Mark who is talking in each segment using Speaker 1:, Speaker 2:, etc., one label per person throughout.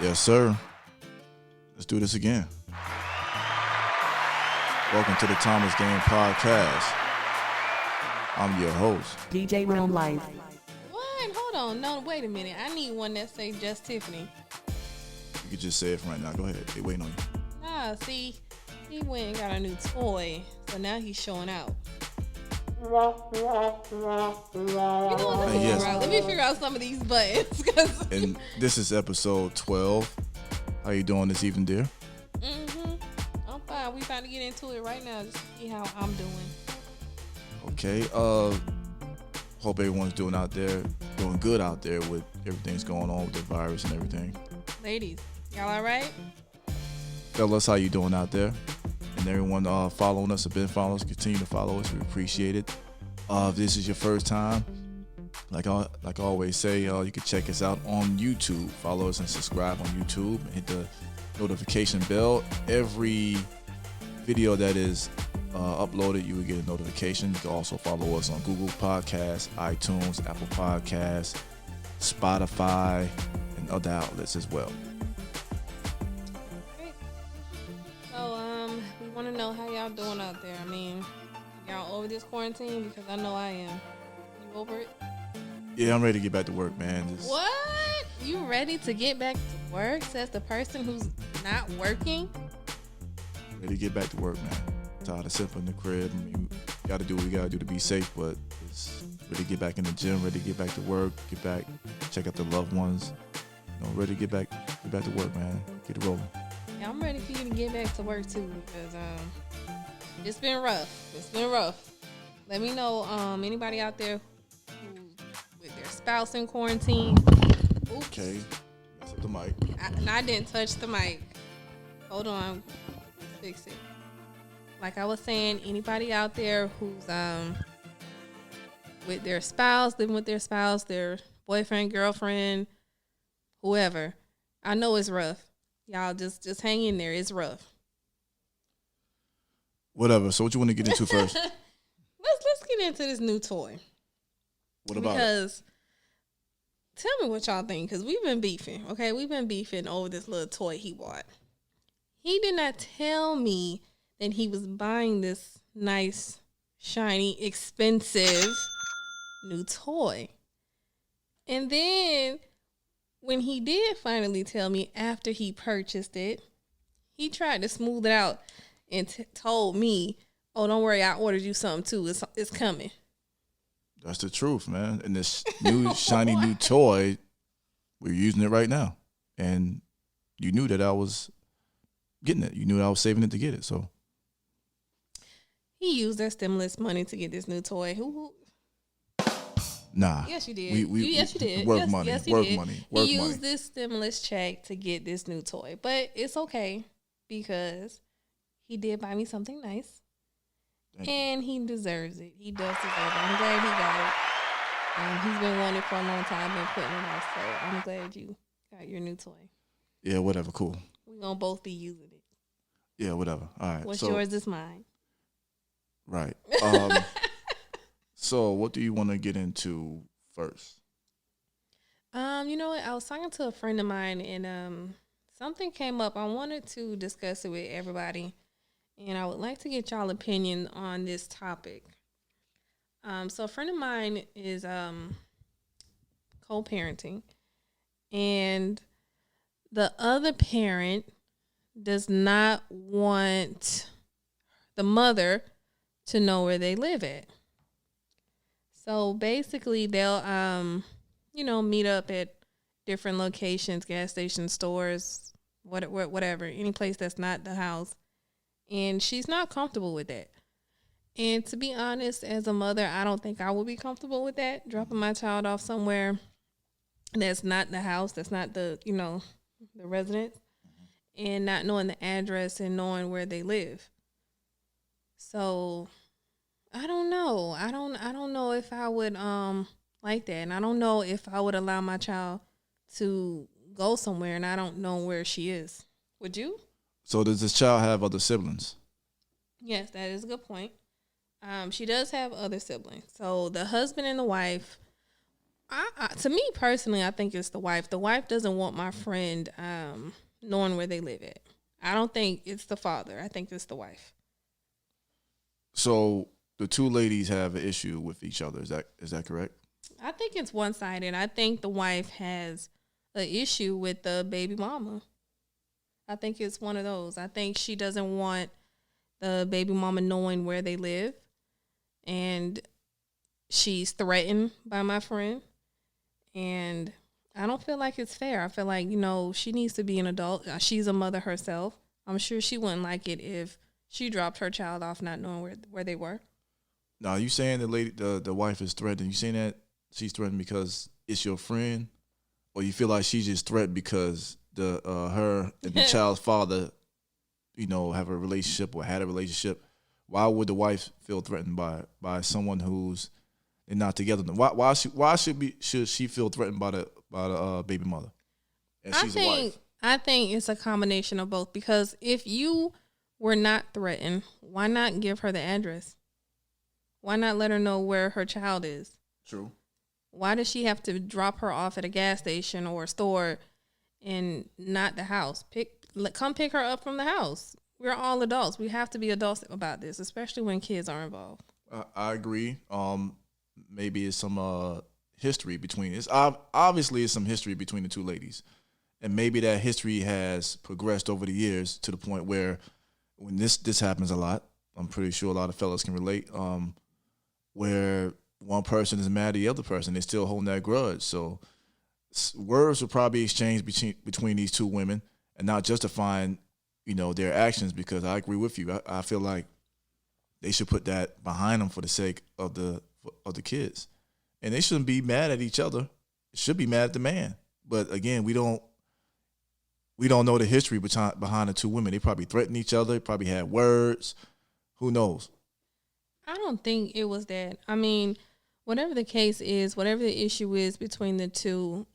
Speaker 1: Yes, sir. Let's do this again. Welcome to the Thomas Game Podcast. I'm your host,
Speaker 2: DJ Realm Life.
Speaker 3: What? Hold on. No, wait a minute. I need one that say Just Tiffany.
Speaker 1: You could just say it from right now. Go ahead. They waiting on you.
Speaker 3: Nah, see, he went and got a new toy, so now he's showing out. You know what?
Speaker 1: Yes.
Speaker 3: Let me figure out some of these buttons.
Speaker 1: And this is episode 12. How you doing this evening, dear?
Speaker 3: I'm fine. We about to get into it right now. Just to see how I'm doing.
Speaker 1: Okay. Hope everyone's doing good out there with everything's going on with the virus and everything.
Speaker 3: Ladies, y'all all right?
Speaker 1: Tell us how you doing out there. And everyone following us, have been following us, continue to follow us. We appreciate it. If this is your first time, like I always say, you can check us out on YouTube. Follow us and subscribe on YouTube. And hit the notification bell. Every video that is uploaded, you will get a notification. You can also follow us on Google Podcasts, iTunes, Apple Podcasts, Spotify, and other outlets as well.
Speaker 3: We want to know how y'all doing out there. I mean, y'all over this quarantine? Because I know I am. You over it?
Speaker 1: Yeah, I'm ready to get back to work, man.
Speaker 3: What? You ready to get back to work? Says the person who's not working?
Speaker 1: Ready to get back to work, man. Tired of sitting in the crib. I mean, we got to do what we got to do to be safe, but it's ready to get back in the gym, ready to get back to work, get back, check out the loved ones. Ready to get back to work, man. Get it rolling.
Speaker 3: Yeah, I'm ready for you to get back to work too, because it's been rough. Let me know anybody out there who with their spouse in quarantine. Oops.
Speaker 1: Okay, that's up the mic.
Speaker 3: I didn't touch the mic. Hold on, fix it. Like I was saying, anybody out there who's with their spouse, living with their spouse, their boyfriend, girlfriend, whoever. I know it's rough. Y'all just hang in there. It's rough.
Speaker 1: Whatever. So what you want to get into first?
Speaker 3: Let's get into this new toy.
Speaker 1: What about
Speaker 3: because tell me what y'all think, because we've been beefing. Okay, we've been beefing over this little toy he bought. He did not tell me that he was buying this nice, shiny, expensive new toy. And then when he did finally tell me after he purchased it, he tried to smooth it out and told me, "Oh, don't worry, I ordered you something too. It's coming."
Speaker 1: That's the truth, man. And this new shiny new toy, we're using it right now. And you knew that I was getting it. You knew I was saving it to get it. So
Speaker 3: he used that stimulus money to get this new toy. Who?
Speaker 1: Nah.
Speaker 3: Yes, you did.
Speaker 1: Yes, you
Speaker 3: did.
Speaker 1: Work money.
Speaker 3: Yes,
Speaker 1: work
Speaker 3: did.
Speaker 1: money.
Speaker 3: He used this stimulus check to get this new toy. But it's okay because he did buy me something nice. And he deserves it. He does deserve it. I'm glad he got it. He's been wanting it for a long time, been putting it off. So I'm glad you got your new toy.
Speaker 1: Yeah, whatever. Cool.
Speaker 3: We're going to both be using it.
Speaker 1: Yeah, whatever. All right.
Speaker 3: What's yours is mine.
Speaker 1: Right. So what do you want to get into first?
Speaker 3: You know what? I was talking to a friend of mine and something came up. I wanted to discuss it with everybody. And I would like to get y'all opinion on this topic. So a friend of mine is co-parenting. And the other parent does not want the mother to know where they live at. So basically they'll, meet up at different locations, gas stations, stores, whatever, any place that's not the house. And she's not comfortable with that. And to be honest, as a mother, I don't think I would be comfortable with that, dropping my child off somewhere that's not the house, that's not the residence, and not knowing the address and knowing where they live. So I don't know. I don't know if I would like that. And I don't know if I would allow my child to go somewhere and I don't know where she is. Would you?
Speaker 1: So does this child have other siblings?
Speaker 3: Yes, that is a good point. She does have other siblings. So the husband and the wife To me personally, I think it's the wife. The wife doesn't want my friend knowing where they live at. I don't think it's the father. I think it's the wife.
Speaker 1: So the two ladies have an issue with each other. Is that correct?
Speaker 3: I think it's one sided. I think the wife has an issue with the baby mama. I think it's one of those. I think she doesn't want the baby mama knowing where they live, and she's threatened by my friend. And I don't feel like it's fair. I feel like, she needs to be an adult. She's a mother herself. I'm sure she wouldn't like it if she dropped her child off not knowing where they were.
Speaker 1: Now, you saying the wife is threatened? You saying that she's threatened because it's your friend, or you feel like she's just threatened because her and the child's father, have a relationship or had a relationship? Why would the wife feel threatened by someone who's they're not together? Why should she feel threatened by the baby mother? And she's a wife.
Speaker 3: I think it's a combination of both, because if you were not threatened, why not give her the address? Why not let her know where her child is?
Speaker 1: True.
Speaker 3: Why does she have to drop her off at a gas station or a store and not the house? Come pick her up from the house. We're all adults. We have to be adults about this, especially when kids are involved.
Speaker 1: I agree. Maybe it's some history between it's obviously it's some history between the two ladies, and maybe that history has progressed over the years to the point where when this happens a lot, I'm pretty sure a lot of fellas can relate. Where one person is mad at the other person, they're still holding that grudge. So words will probably exchange between these two women, and not justifying, their actions. Because I agree with you. I feel like they should put that behind them for the sake of the kids, and they shouldn't be mad at each other. They should be mad at the man. But again, we don't know the history behind the two women. They probably threatened each other. Probably had words. Who knows?
Speaker 3: I don't think it was that. I mean, whatever the case is, whatever the issue is between the two,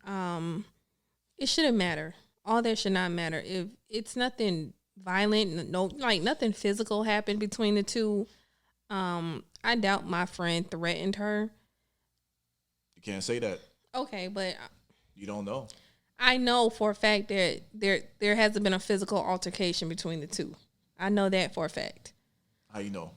Speaker 3: it shouldn't matter. All that should not matter. If it's nothing violent, nothing physical happened between the two, I doubt my friend threatened her.
Speaker 1: You can't say that.
Speaker 3: Okay, but
Speaker 1: you don't know.
Speaker 3: I know for a fact that there hasn't been a physical altercation between the two. I know that for a fact.
Speaker 1: How you know?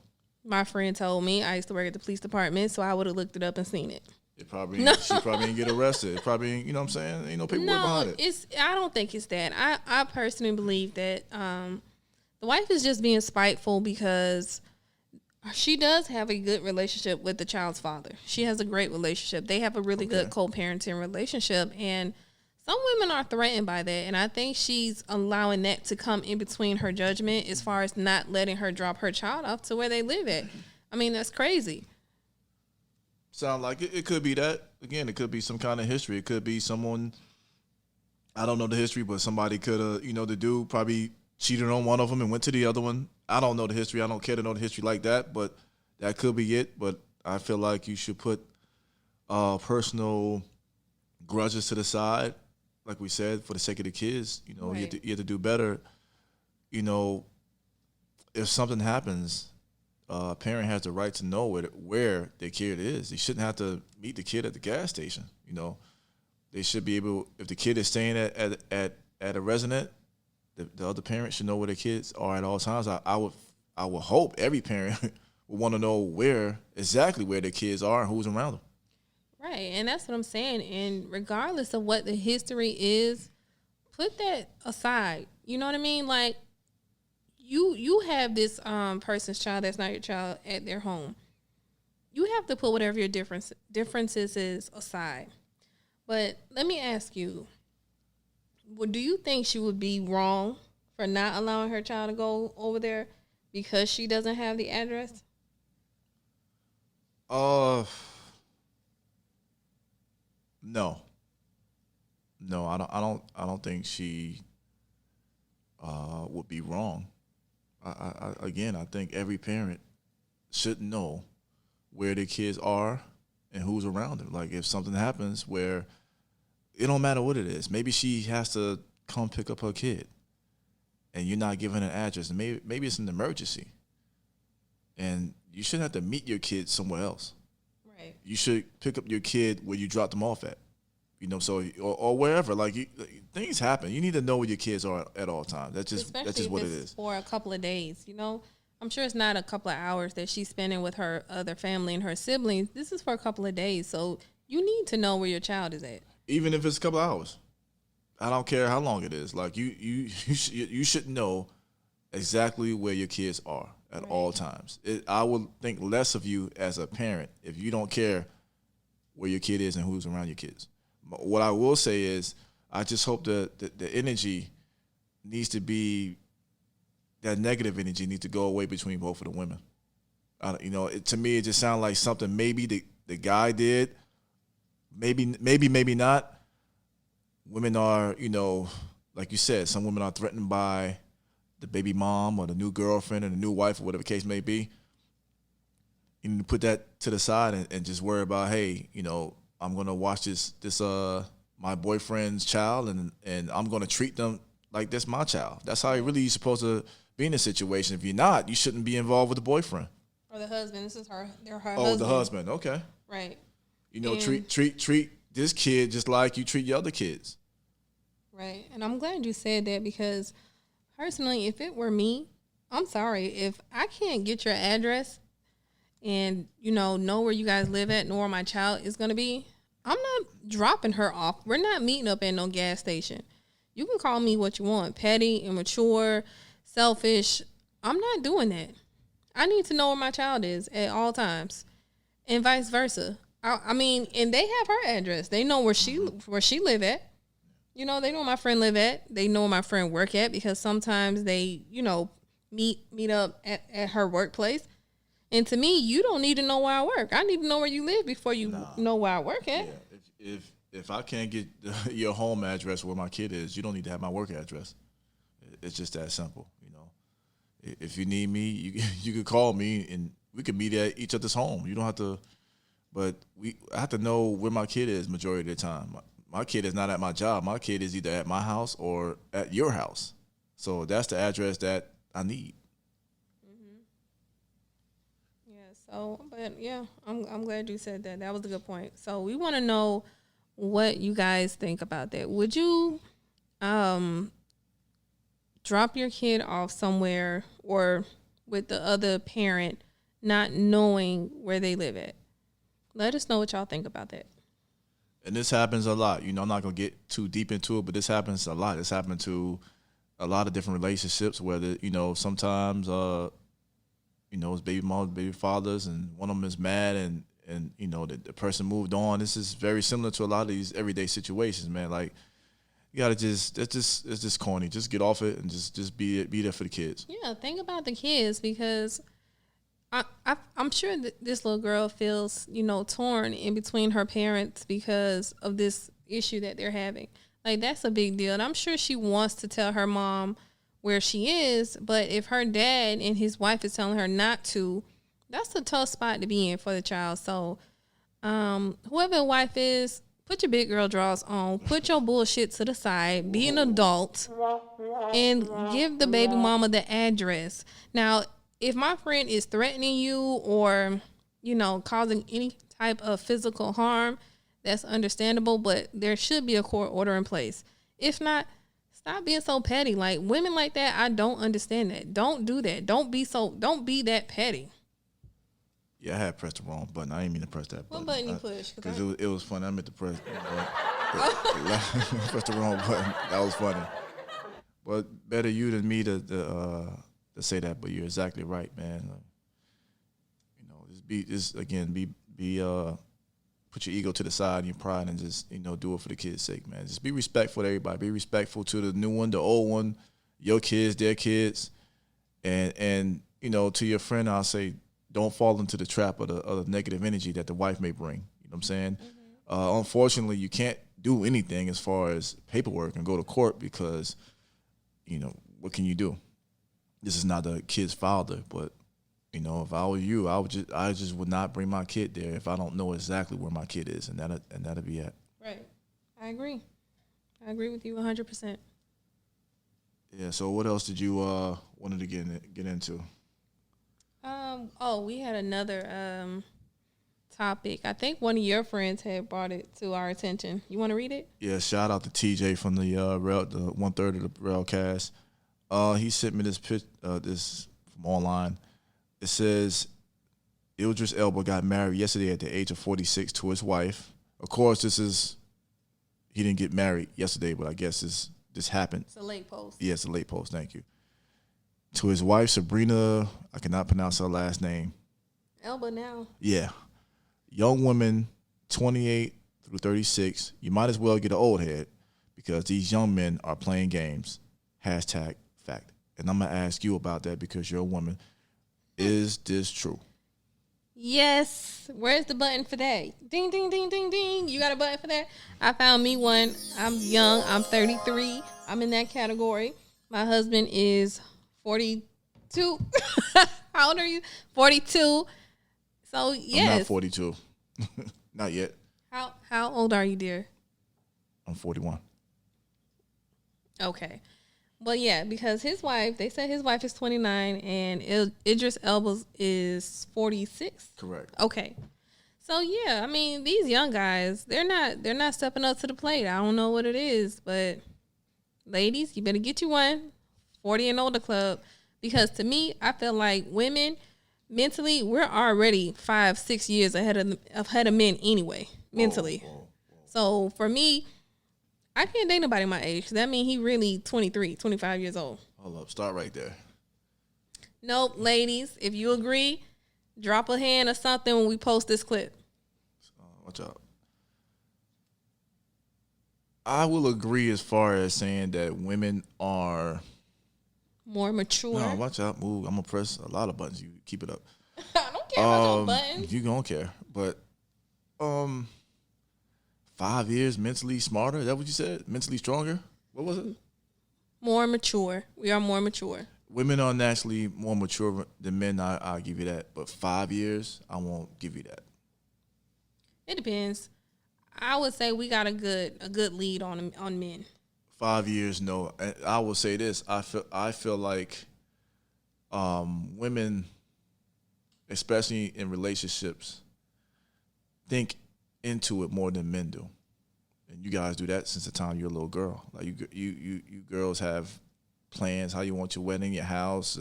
Speaker 1: My
Speaker 3: friend told me. I used to work at the police department, so I would have looked it up and seen it.
Speaker 1: She probably didn't get arrested. It probably ain't, what I'm saying? Ain't no paperwork behind it.
Speaker 3: I don't think it's that. I personally believe that the wife is just being spiteful because she does have a good relationship with the child's father. She has a great relationship. They have a really good co-parenting relationship, and some women are threatened by that, and I think she's allowing that to come in between her judgment as far as not letting her drop her child off to where they live at. I mean, that's crazy.
Speaker 1: Sound like it could be that. Again, it could be some kind of history. It could be someone, I don't know the history, but somebody could have, the dude probably cheated on one of them and went to the other one. I don't know the history. I don't care to know the history like that, but that could be it. But I feel like you should put personal grudges to the side. Like we said, for the sake of the kids, right. you have to do better. If something happens, a parent has the right to know where their kid is. They shouldn't have to meet the kid at the gas station. They should be able. If the kid is staying at a resident, the other parent should know where their kids are at all times. I would hope every parent would want to know exactly where their kids are and who's around them.
Speaker 3: Right, and that's what I'm saying. And regardless of what the history is, put that aside. You know what I mean? Like, you have this person's child that's not your child at their home. You have to put whatever your differences is aside. But let me ask you, do you think she would be wrong for not allowing her child to go over there because she doesn't have the address?
Speaker 1: No, I don't think she would be wrong. I think every parent should know where their kids are and who's around them. Like, if something happens where it don't matter what it is, maybe she has to come pick up her kid, and you're not giving an address, and maybe it's an emergency, and you shouldn't have to meet your kid somewhere else.
Speaker 3: Right. Right.
Speaker 1: You should pick up your kid where you dropped them off at. So or wherever. Things happen. You need to know where your kids are at all times. That's just what it is.
Speaker 3: For a couple of days. I'm sure it's not a couple of hours that she's spending with her other family and her siblings. This is for a couple of days, so you need to know where your child is at.
Speaker 1: Even if it's a couple of hours, I don't care how long it is. Like you should know exactly where your kids are at all times. I would think less of you as a parent if you don't care where your kid is and who's around your kids. What I will say is, I just hope that the energy needs to be, that negative energy needs to go away between both of the women. To me, it just sounds like something maybe the guy did, maybe not. Women are, like you said, some women are threatened by the baby mom or the new girlfriend or the new wife or whatever the case may be. You need to put that to the side and just worry about, hey, I'm gonna watch this my boyfriend's child and I'm gonna treat them like that's my child. That's how you're supposed to be in a situation. If you're not, you shouldn't be involved with the boyfriend.
Speaker 3: Or the husband. This is her husband.
Speaker 1: Oh, the husband. Okay.
Speaker 3: Right.
Speaker 1: Treat this kid just like you treat your other kids.
Speaker 3: Right. And I'm glad you said that, because personally, if it were me, I'm sorry. If I can't get your address and, know where you guys live at, nor where my child is going to be, I'm not dropping her off. We're not meeting up at no gas station. You can call me what you want, petty, immature, selfish. I'm not doing that. I need to know where my child is at all times, and vice versa. I mean, and they have her address. They know where she live at. They know where my friend live at. They know where my friend work at, because sometimes they, meet up at her workplace. And to me, you don't need to know where I work. I need to know where you live before you know where I work at.
Speaker 1: Yeah. If I can't get your home address where my kid is, you don't need to have my work address. It's just that simple, If you need me, you could call me and we could meet at each other's home. You don't have to, but I have to know where my kid is majority of the time. My kid is not at my job. My kid is either at my house or at your house. So that's the address that I need.
Speaker 3: I'm glad you said that. That was a good point. So we want to know what you guys think about that. Would you drop your kid off somewhere or with the other parent not knowing where they live at? Let us know what y'all think about that.
Speaker 1: And this happens a lot. I'm not going to get too deep into it, but this happens a lot. It's happened to a lot of different relationships where, sometimes it's baby moms, baby fathers, and one of them is mad and the person moved on. This is very similar to a lot of these everyday situations, man. Like, you gotta it's just corny. Just get off it and just be there for the kids.
Speaker 3: Yeah, think about the kids, because I'm sure that this little girl feels, torn in between her parents because of this issue that they're having. Like, that's a big deal. And I'm sure she wants to tell her mom where she is, but if her dad and his wife is telling her not to, that's a tough spot to be in for the child. So, whoever the wife is, put your big girl drawers on, put your bullshit to the side, be an adult, and give the baby mama the address. Now, if my friend is threatening you or, causing any type of physical harm, that's understandable, but there should be a court order in place. If not, stop being so petty. Like, women like that, I don't understand that. Don't do that. Don't be that petty.
Speaker 1: Yeah, I had pressed the wrong button. I didn't mean to press that button.
Speaker 3: What button you pushed?
Speaker 1: Because it was funny. I meant to press press the wrong button. That was funny. But better you than me to say that. But you're exactly right, man. Put your ego to the side and your pride and just do it for the kids' sake, man. Just be respectful to everybody. Be respectful to the new one, the old one, your kids, their kids, and to your friend, I'll say, don't fall into the trap of the negative energy that the wife may bring. You know what I'm saying? Mm-hmm. Unfortunately, you can't do anything as far as paperwork and go to court because, what can you do? This is not the kid's father, but, if I were you, I just would not bring my kid there if I don't know exactly where my kid is, and that'll be it.
Speaker 3: Right. I agree with you 100%.
Speaker 1: Yeah. So what else did you wanted to get into?
Speaker 3: We had another topic. I think one of your friends had brought it to our attention. You want to read it?
Speaker 1: Yeah, shout out to TJ from the rail, the 1/3 of the Railcast. He sent me this from online. It says Idris Elba got married yesterday at the age of 46 to his wife. Of course, he didn't get married yesterday, but I guess this happened.
Speaker 3: It's a late post.
Speaker 1: Yeah, it's a late post. Thank you. To his wife, Sabrina, I cannot pronounce her last name.
Speaker 3: Elba now.
Speaker 1: Yeah. Young women, 28 through 36. You might as well get an old head because these young men are playing games. Hashtag fact. And I'm going to ask you about that because you're a woman. Is this true?
Speaker 3: Yes. Where's the button for that? Ding, ding, ding, ding, ding. You got a button for that? I found me one. I'm young. I'm 33. I'm in that category. My husband is 42. How old are you? 42. So, yes.
Speaker 1: I'm not 42. Not yet.
Speaker 3: How old are you, dear?
Speaker 1: I'm 41.
Speaker 3: Okay. Well, yeah, because they said his wife is 29 and Idris Elba is 46.
Speaker 1: Correct.
Speaker 3: Okay. So, yeah, I mean, these young guys, they're not stepping up to the plate. I don't know what it is, but ladies, you better get you one, 40 and older club, because to me, I feel like women, mentally, we're already 5-6 years ahead of men anyway, mentally.
Speaker 1: Whoa.
Speaker 3: So, for me, I can't date nobody my age. That means he really 23, 25 years old.
Speaker 1: Hold up. Start right there.
Speaker 3: Nope, ladies, if you agree, drop a hand or something when we post this clip.
Speaker 1: Watch out. I will agree as far as saying that women are
Speaker 3: more mature.
Speaker 1: No, watch out. Move. I'm going to press a lot of buttons. You keep it up.
Speaker 3: I don't care about your buttons.
Speaker 1: You don't care. But 5 years mentally smarter? Is that what you said? Mentally stronger? What was it?
Speaker 3: More mature. We are more mature.
Speaker 1: Women are naturally more mature than men. I'll give you that. But 5 years, I won't give you that.
Speaker 3: It depends. I would say we got a good lead on men.
Speaker 1: 5 years, no. And I will say this. I feel like women, especially in relationships, think into it more than men do. And you guys do that since the time you're a little girl. Like you girls have plans, how you want your wedding, your house,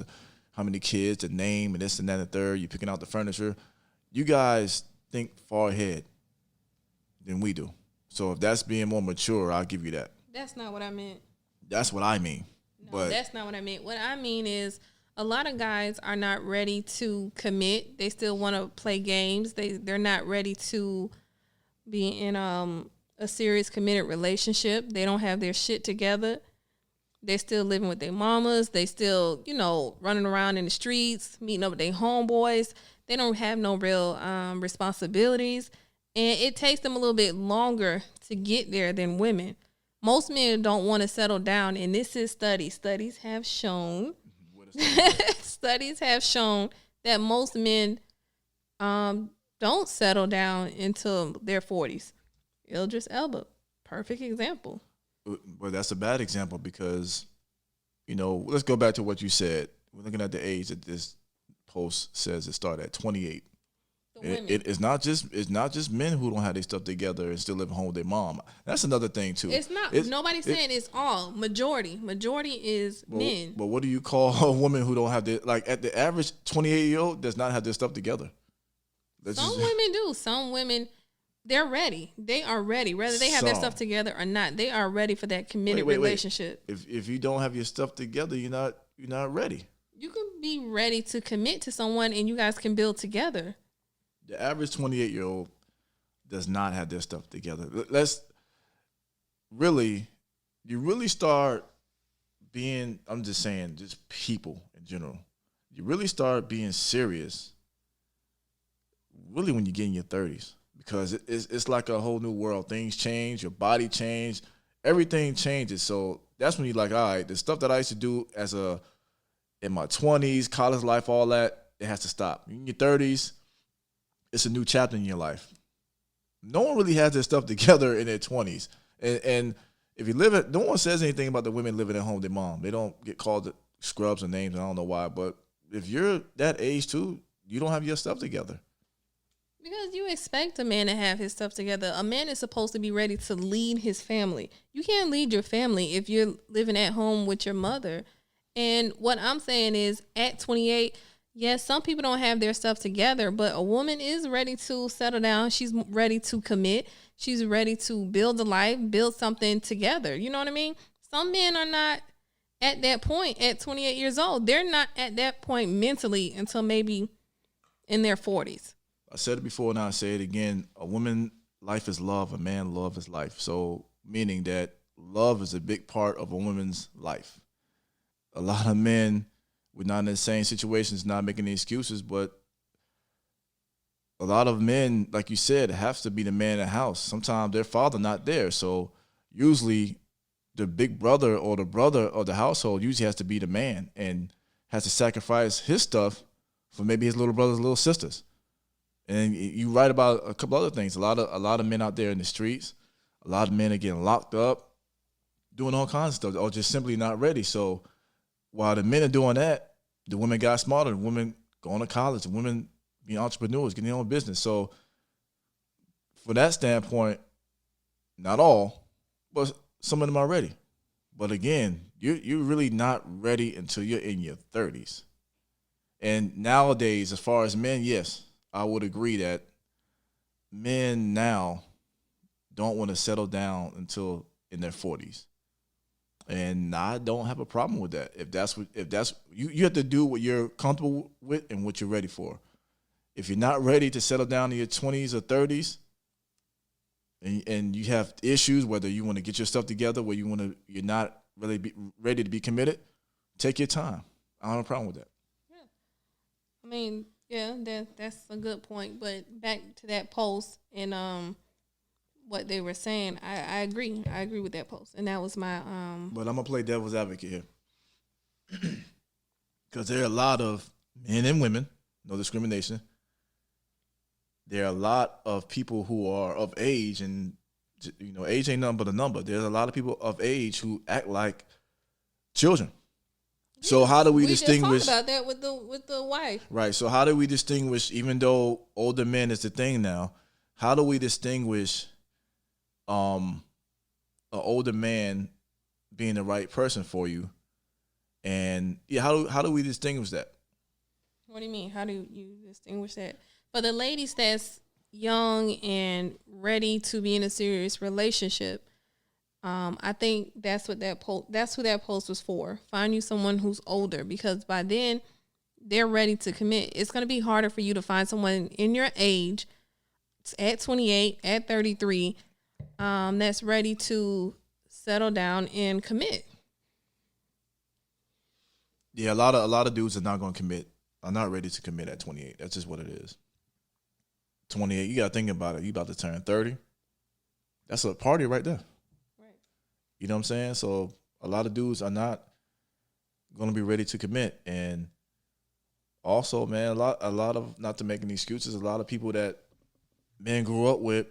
Speaker 1: how many kids, the name, and this and that and the third. You're picking out the furniture. You guys think far ahead than we do. So if that's being more mature, I'll give you that.
Speaker 3: That's not what I meant.
Speaker 1: That's what I mean.
Speaker 3: No,
Speaker 1: but
Speaker 3: that's not what I meant. What I mean is a lot of guys are not ready to commit. They still want to play games. They're not ready to be in a serious committed relationship. They don't have their shit together. They're still living with their mamas. They still, running around in the streets, meeting up with their homeboys. They don't have no real responsibilities. And it takes them a little bit longer to get there than women. Most men don't want to settle down. And this is studies. Studies have shown that most men don't settle down until their 40s. Idris Elba, perfect example.
Speaker 1: Well, that's a bad example because, let's go back to what you said. We're looking at the age that this post says it started at 28. It's not just men who don't have their stuff together and still live home with their mom. That's another thing too.
Speaker 3: It's not. Nobody's saying it's all. Majority is men.
Speaker 1: But what do you call a woman who don't have at the average 28-year-old does not have their stuff together?
Speaker 3: Some women do. Some women, they're ready. They are ready. Whether they have their stuff together or not, they are ready for that committed relationship.
Speaker 1: If you don't have your stuff together, you're not ready.
Speaker 3: You can be ready to commit to someone and you guys can build together.
Speaker 1: The average 28-year-old does not have their stuff together. You really start being, I'm just saying, just people in general. You really start being serious really when you get in your 30s because it's like a whole new world. Things change, your body change, everything changes. So that's when you're like, all right, the stuff that I used to do in my 20s, college life, all that, it has to stop. In your 30s, it's a new chapter in your life. No one really has their stuff together in their 20s. And if you no one says anything about the women living at home with their mom. They don't get called scrubs and names, and I don't know why. But if you're that age too, you don't have your stuff together.
Speaker 3: Because you expect a man to have his stuff together. A man is supposed to be ready to lead his family. You can't lead your family if you're living at home with your mother. And what I'm saying is, at 28, yes, some people don't have their stuff together, but a woman is ready to settle down. She's ready to commit. She's ready to build a life, build something together. You know what I mean? Some men are not at that point at 28 years old. They're not at that point mentally until maybe in their 40s.
Speaker 1: I said it before and I'll say it again. A woman life is love. A man love is life. So meaning that love is a big part of a woman's life. A lot of men, we're not in the same situations, not making any excuses, but a lot of men, like you said, have to be the man in the house. Sometimes their father not there. So usually the big brother or the brother of the household usually has to be the man and has to sacrifice his stuff for maybe his little brothers, little sisters. And you write about a couple other things. A lot of men out there in the streets. A lot of men are getting locked up, doing all kinds of stuff, or just simply not ready. So while the men are doing that, the women got smarter. The women going to college. The women being entrepreneurs, getting their own business. So from that standpoint, not all, but some of them are ready. But again, you're really not ready until you're in your 30s. And nowadays, as far as men, yes, I would agree that men now don't want to settle down until in their 40s. And I don't have a problem with that. If that's you have to do what you're comfortable with and what you're ready for. If you're not ready to settle down in your 20s or 30s, and you have issues, whether you want to get your stuff together, where you're not really ready to be committed, take your time. I don't have a problem with that.
Speaker 3: Yeah, I mean, yeah, that's a good point. But back to that post and what they were saying, I agree. I agree with that post, and that was my
Speaker 1: But I'm gonna play devil's advocate here, because there are a lot of men and women, no discrimination. There are a lot of people who are of age, and age ain't nothing but a number. There's a lot of people of age who act like children. Yeah, so how do we distinguish?
Speaker 3: Just talked about that with the wife,
Speaker 1: right? So how do we distinguish? Even though older men is the thing now, how do we distinguish an older man being the right person for you? And yeah, how do we distinguish that?
Speaker 3: What do you mean? How do you distinguish that? For the ladies that's young and ready to be in a serious relationship, I think that's what that's who that post was for. Find you someone who's older, because by then they're ready to commit. It's going to be harder for you to find someone in your age at 28, at 33, that's ready to settle down and commit.
Speaker 1: Yeah, a lot of dudes are not going to commit. Are not ready to commit at 28. That's just what it is. 28, you got to think about it. You about to turn 30. That's a party right there. Right. You know what I'm saying? So a lot of dudes are not going to be ready to commit. And also, man, a lot of, not to make any excuses, a lot of people that men grew up with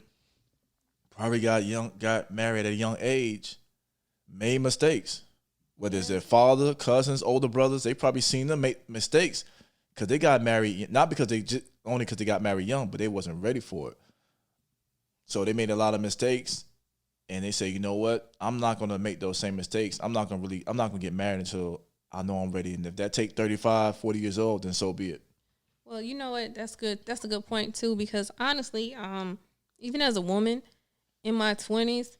Speaker 1: probably got married at a young age, made mistakes. Whether it's their father, cousins, older brothers, they probably seen them make mistakes because they got married, not because only because they got married young, but they wasn't ready for it. So they made a lot of mistakes, and they say, you know what? I'm not gonna make those same mistakes. I'm not gonna get married until I know I'm ready. And if that take 35, 40 years old, then so be it.
Speaker 3: Well, you know what? That's good. That's a good point too, because honestly, even as a woman in my 20s,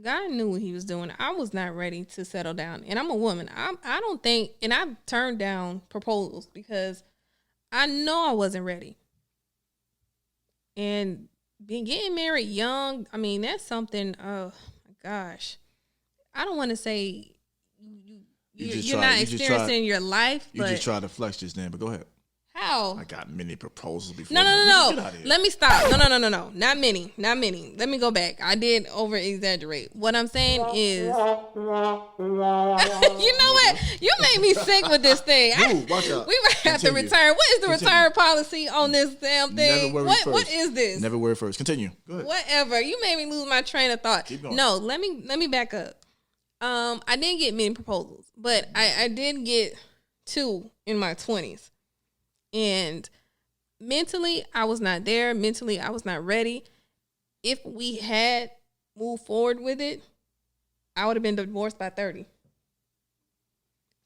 Speaker 3: God knew what he was doing. I was not ready to settle down. And I'm a woman. I don't think, and I've turned down proposals because I know I wasn't ready. And getting married young, I mean, that's something, oh my gosh. I don't want to say you're not experiencing your life.
Speaker 1: You just try to flex just then, but go ahead.
Speaker 3: How?
Speaker 1: I got many proposals before.
Speaker 3: No. Let me stop. No. Not many. Let me go back. I did over exaggerate. What I'm saying is, you know what? You made me sick with this thing.
Speaker 1: Ooh, watch out.
Speaker 3: We might have to return. What is the return policy on this damn thing? What is this?
Speaker 1: Never worry first. Continue. Go ahead.
Speaker 3: Whatever. You made me lose my train of thought.
Speaker 1: Keep going.
Speaker 3: No, let me back up. I didn't get many proposals, but I did get 2 in my 20s. And mentally, I was not there. Mentally, I was not ready. If we had moved forward with it, I would have been divorced by 30. Right.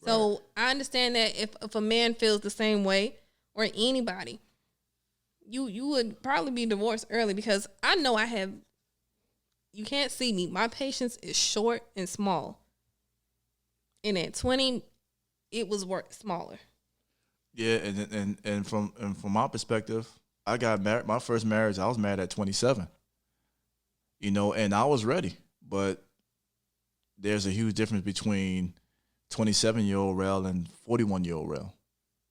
Speaker 3: So I understand that if a man feels the same way, or anybody, you would probably be divorced early, because I know you can't see me. My patience is short and small. And at 20, it was smaller.
Speaker 1: Yeah, and from my perspective, I got married. My first marriage, I was married at 27. And I was ready, but there's a huge difference between 27-year-old Rel and 41-year-old Rel.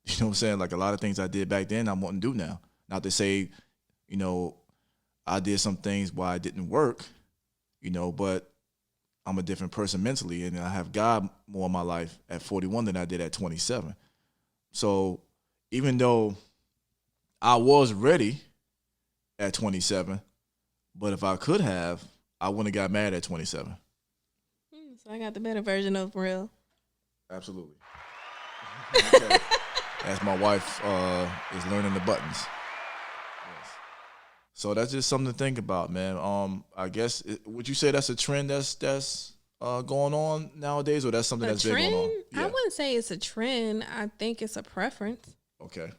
Speaker 1: You know what I'm saying? Like, a lot of things I did back then, I wouldn't do now. Not to say, I did some things why it didn't work, but I'm a different person mentally, and I have God more in my life at 41 than I did at 27. So even though I was ready at 27, but if I could have, I wouldn't have got married at 27.
Speaker 3: So I got the better version of Rel.
Speaker 1: Absolutely. Okay. As my wife is learning the buttons. Yes. So that's just something to think about, man. I guess, would you say that's a trend that's going on nowadays, or that's something that's been going on? Yeah.
Speaker 3: I wouldn't say it's a trend. I think it's a preference.
Speaker 1: Okay.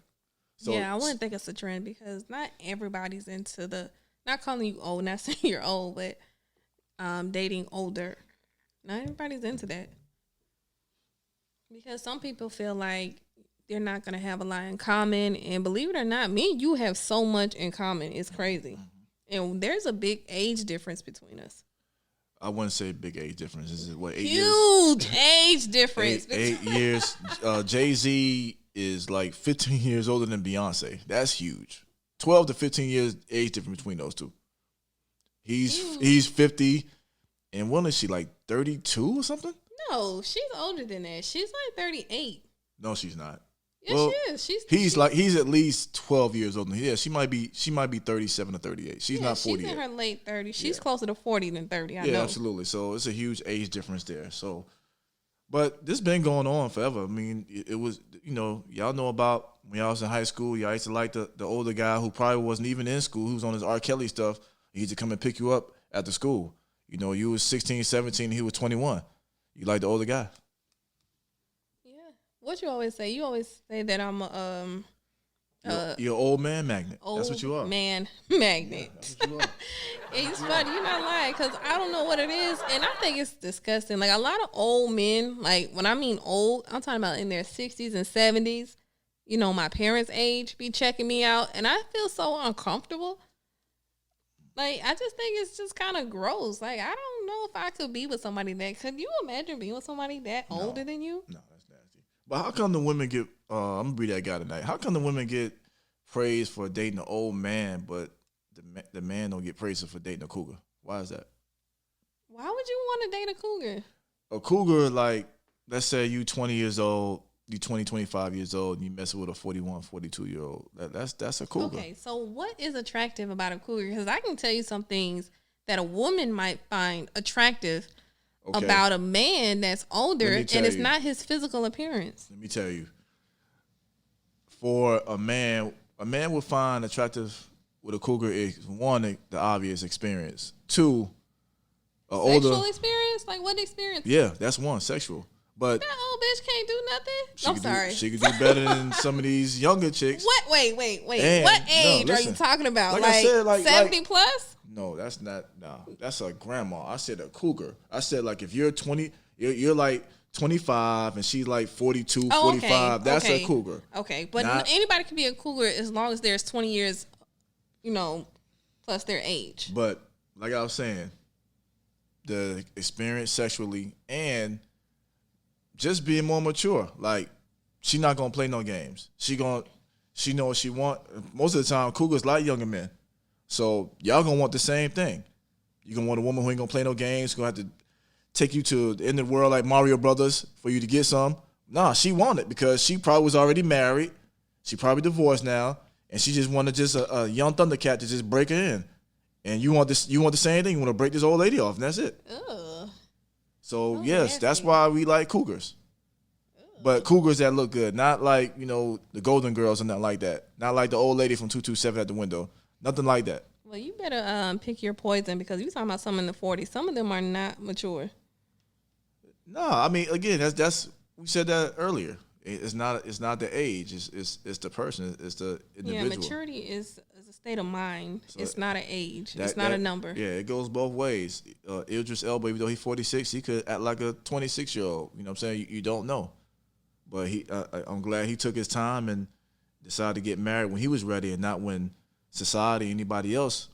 Speaker 3: So, yeah, I wouldn't think it's a trend, because not everybody's into not calling you old, not saying you're old, but dating older. Not everybody's into that. Because some people feel like they're not going to have a lot in common. And believe it or not, me and you have so much in common. It's crazy. And there's a big age difference between us.
Speaker 1: I wouldn't say big age difference. This is what, 8
Speaker 3: years? Huge age difference.
Speaker 1: 8 years. Jay-Z is like 15 years older than Beyonce. That's huge. 12 to 15 years age difference between those two. He's 50, and when is she, like 32 or something?
Speaker 3: No, she's older than that. She's like 38.
Speaker 1: No, she's not.
Speaker 3: Yeah, she is.
Speaker 1: He's at least 12 years older. Yeah, she might be 37 or 38. She's not 40
Speaker 3: she's in
Speaker 1: yet.
Speaker 3: her late 30s. She's closer to 40 than 30. I know.
Speaker 1: Yeah, absolutely. So it's a huge age difference there. So, but this been going on forever. I mean, it was, y'all know about when y'all was in high school, y'all used to like the older guy who probably wasn't even in school, who was on his R. Kelly stuff. He used to come and pick you up after school. You was 16, 17, he was 21. You like the older guy.
Speaker 3: What you always say? You always say that I'm
Speaker 1: you're an old man magnet. That's what you are.
Speaker 3: Man magnet.
Speaker 1: Yeah, that's what you are.
Speaker 3: It's funny. You're not lying, because I don't know what it is, and I think it's disgusting. Like, a lot of old men, like, when I mean old, I'm talking about in their 60s and 70s. My parents' age be checking me out, and I feel so uncomfortable. Like, I just think it's just kind of gross. Like, I don't know if I could be with somebody that. Could you imagine being with somebody that older than you?
Speaker 1: No, that's nasty. But how come the women get? I'm gonna be that guy tonight. How come the women get praised for dating an old man, but the man don't get praised for dating a cougar? Why is that?
Speaker 3: Why would you want to date a cougar?
Speaker 1: A cougar, like, let's say you 20 years old, you 20, 25 years old, and you messing with a 41, 42-year-old. That's a cougar.
Speaker 3: Okay, so what is attractive about a cougar? Because I can tell you some things that a woman might find attractive about a man that's older, and it's not his physical appearance.
Speaker 1: Let me tell you. For a man would find attractive with a cougar is, one, the obvious experience. Two,
Speaker 3: sexual experience? Like, what experience?
Speaker 1: Yeah, that's one, sexual. But
Speaker 3: that old bitch can't do nothing? I'm sorry.
Speaker 1: She could do better than some of these younger chicks.
Speaker 3: What? Wait. And, what age are you talking about? Like I said, like 70 plus?
Speaker 1: No, that's not. No, that's a grandma. I said a cougar. I said, like, if you're 20, you're like 25 and she's like 42, 45. That's a cougar.
Speaker 3: Okay, but anybody can be a cougar as long as there's 20 years, plus their age.
Speaker 1: But like I was saying, the experience sexually and just being more mature. Like, she not gonna play no games. She know what she want. Most of the time, cougars like younger men. So y'all gonna want the same thing. You gonna want a woman who ain't gonna play no games, gonna have to take you to the end of the world like Mario Brothers for you to get some. Nah, she want it because she probably was already married. She probably divorced now, and she just wanted a young Thundercat to just break her in. And you want this? You want the same thing? You want to break this old lady off, and that's it.
Speaker 3: Ugh.
Speaker 1: So yes, that's why we like cougars. But cougars that look good, not like, you know, the Golden Girls or nothing like that. Not like the old lady from 227 at the window. Nothing like that.
Speaker 3: Well, you better pick your poison because you talking about some in the 40s. Some of them are not mature.
Speaker 1: No, I mean, again, that's we said that earlier. It's not the age. It's the person. It's the individual.
Speaker 3: Yeah, maturity is a state of mind.
Speaker 1: So
Speaker 3: it's not an age. It's not a number.
Speaker 1: Yeah, it goes both ways. Idris Elba, even though he's 46, he could act like a 26-year-old. You know what I'm saying? You don't know. But I'm glad he took his time and decided to get married when he was ready and not when society, anybody else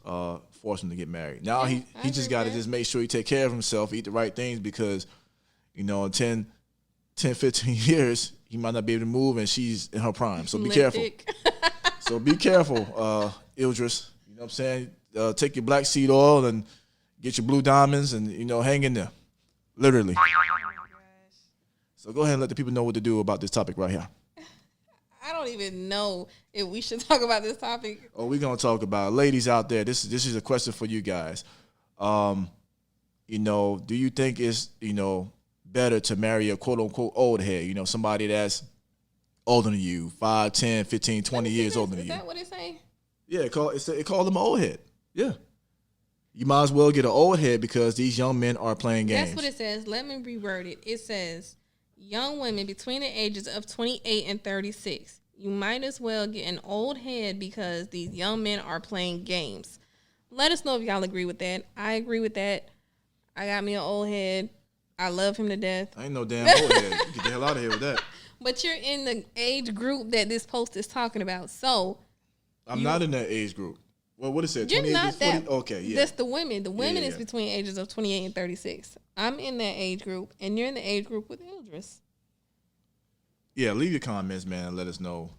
Speaker 1: forced him to get married. Now he just got to just make sure he take care of himself, eat the right things because, you know, in 10, 15 years, he might not be able to move and she's in her prime. So be careful. So be careful, Idris. You know what I'm saying? Take your black seed oil and get your blue diamonds and, you know, hang in there. Literally. So go ahead and let the people know what to do about this topic right here.
Speaker 3: I don't even know if we should talk about this topic.
Speaker 1: Oh, we're going to talk about it. Ladies out there, this is a question for you guys. You know, do you think it's, you know, better to marry a quote-unquote old head, you know, somebody that's older than you, 5, 10, 15, 20 years older than you?
Speaker 3: Is that what it say?
Speaker 1: Yeah, it called them an old head. Yeah. You might as well get an old head because these young men are playing games.
Speaker 3: That's what it says. Let me reword it. It says, young women between the ages of 28 and 36. You might as well get an old head because these young men are playing games. Let us know if y'all agree with that. I agree with that. I got me an old head. I love him to death.
Speaker 1: I ain't no damn old head. You get the hell out of here with that.
Speaker 3: But you're in the age group that this post is talking about. So
Speaker 1: I'm not in that age group. Well, what is it?
Speaker 3: You're not
Speaker 1: 40?
Speaker 3: that.
Speaker 1: Okay, yeah.
Speaker 3: That's the women. The women
Speaker 1: Yeah.
Speaker 3: is between ages of 28 and 36. I'm in that age group, and you're in the age group with Idris.
Speaker 1: Yeah, leave your comments, man, and let us know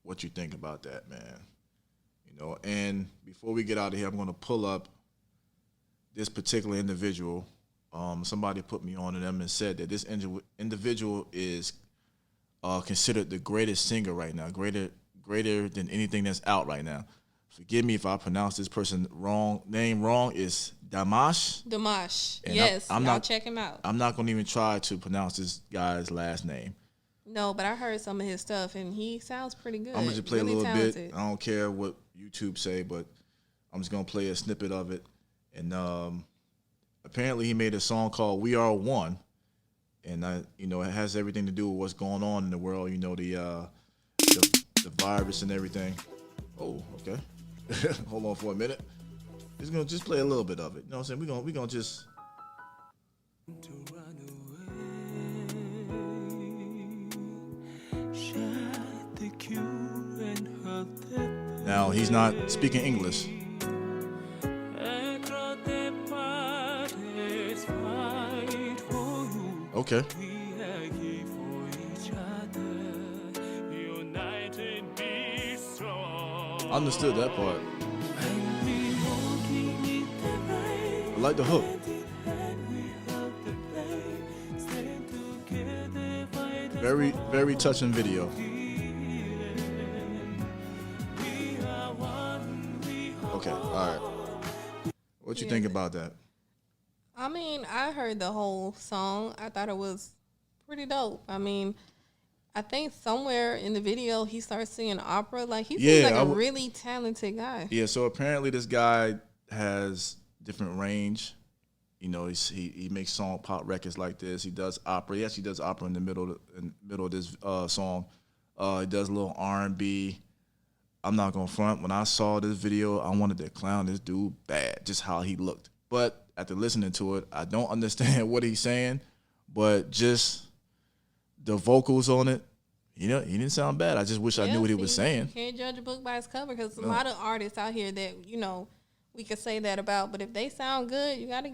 Speaker 1: what you think about that, man. You know, and before we get out of here, I'm going to pull up this particular individual. Somebody put me on to them and said that this individual is considered the greatest singer right now, greater than anything that's out right now. Forgive me if I pronounce this person name wrong. It's Dimash.
Speaker 3: Dimash.
Speaker 1: And
Speaker 3: Yes,
Speaker 1: I'm
Speaker 3: y'all
Speaker 1: not,
Speaker 3: check him out.
Speaker 1: I'm not going to even try to pronounce this guy's last name.
Speaker 3: No, but I heard some of his stuff, and he sounds pretty good.
Speaker 1: I'm going to just play
Speaker 3: really
Speaker 1: a little
Speaker 3: talented.
Speaker 1: bit. I don't care what YouTube say, but I'm just going to play a snippet of it. And apparently he made a song called We Are One. And, it has everything to do with what's going on in the world, you know, the virus and everything. Oh, okay. Hold on for a minute. Just gonna play a little bit of it. You know what I'm saying? We're gonna just now he's not speaking English. Okay. I understood that part. I like the hook. Very, very touching video. Okay, all right. What you think about that?
Speaker 3: I mean, I heard the whole song. I thought it was pretty dope. I mean, I think somewhere in the video he starts singing opera. Like he seems like a really talented guy.
Speaker 1: Yeah, so apparently this guy has different range. You know, he makes pop records like this. He does opera. He actually does opera in the middle of this song. He does a little R&B. I'm not gonna front. When I saw this video, I wanted to clown this dude bad, just how he looked. But after listening to it, I don't understand what he's saying. But just the vocals on it, he didn't sound bad. I just wish I knew what he was saying.
Speaker 3: You can't judge a book by its cover because a lot of artists out here that, we could say that about. But if they sound good, you got to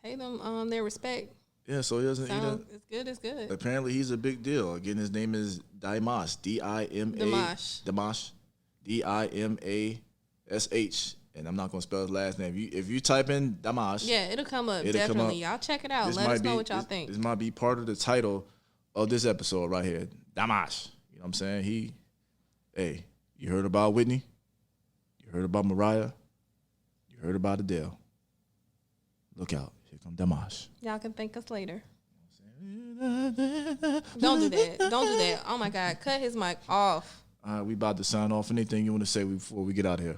Speaker 3: pay them their respect.
Speaker 1: Yeah, so it's
Speaker 3: good, it's good.
Speaker 1: Apparently, he's a big deal. Again, his name is Dimash,
Speaker 3: Dimash.
Speaker 1: Dimash, Dimash. And I'm not going to spell his last name. If you type in Dimash.
Speaker 3: Yeah, it'll come up, definitely. Y'all check it out. Let us know what y'all think.
Speaker 1: This might be part of the title of this episode right here. Dimash. You know what I'm saying? Hey, you heard about Whitney? You heard about Mariah? You heard about Adele? Look out. Here comes Dimash.
Speaker 3: Y'all can thank us later. Don't do that. Don't do that. Oh my God, cut his mic off.
Speaker 1: All right, we about to sign off. Anything you want to say before we get out of here?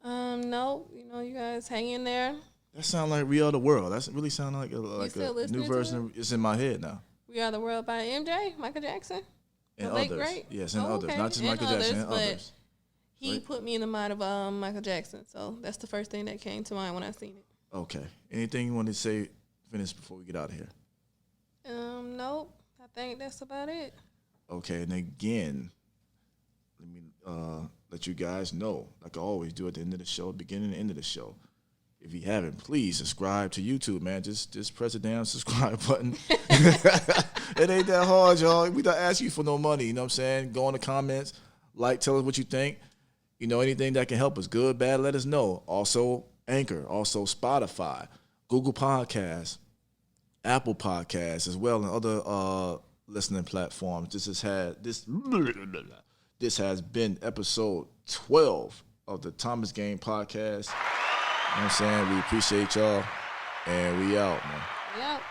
Speaker 3: No. You guys hang in there.
Speaker 1: That sound like We Are the World. That really sound like a new version. It's in my head now.
Speaker 3: We Are the World by MJ, Michael Jackson.
Speaker 1: And
Speaker 3: the late
Speaker 1: others.
Speaker 3: great.
Speaker 1: Yes, and others.
Speaker 3: Okay.
Speaker 1: Not just
Speaker 3: and
Speaker 1: Michael Jackson, and
Speaker 3: but
Speaker 1: others.
Speaker 3: He
Speaker 1: Right.
Speaker 3: put me in the mind of Michael Jackson. So that's the first thing that came to mind when I seen it.
Speaker 1: Okay. Anything you want to say, finish before we get out of here?
Speaker 3: Nope. I think that's about it.
Speaker 1: Okay, and again, let me let you guys know, like I always do at the end of the show, beginning and end of the show. If you haven't, please subscribe to YouTube, man. Just press the damn subscribe button. It ain't that hard, y'all. We don't ask you for no money, you know what I'm saying? Go in the comments, tell us what you think. Anything that can help us, good, bad, let us know. Also, Anchor, also Spotify, Google Podcasts, Apple Podcasts, as well, and other listening platforms. This has been episode 12 of the Thomas Game Podcast. You know what I'm saying? We appreciate y'all, and we out, man.
Speaker 3: Yep.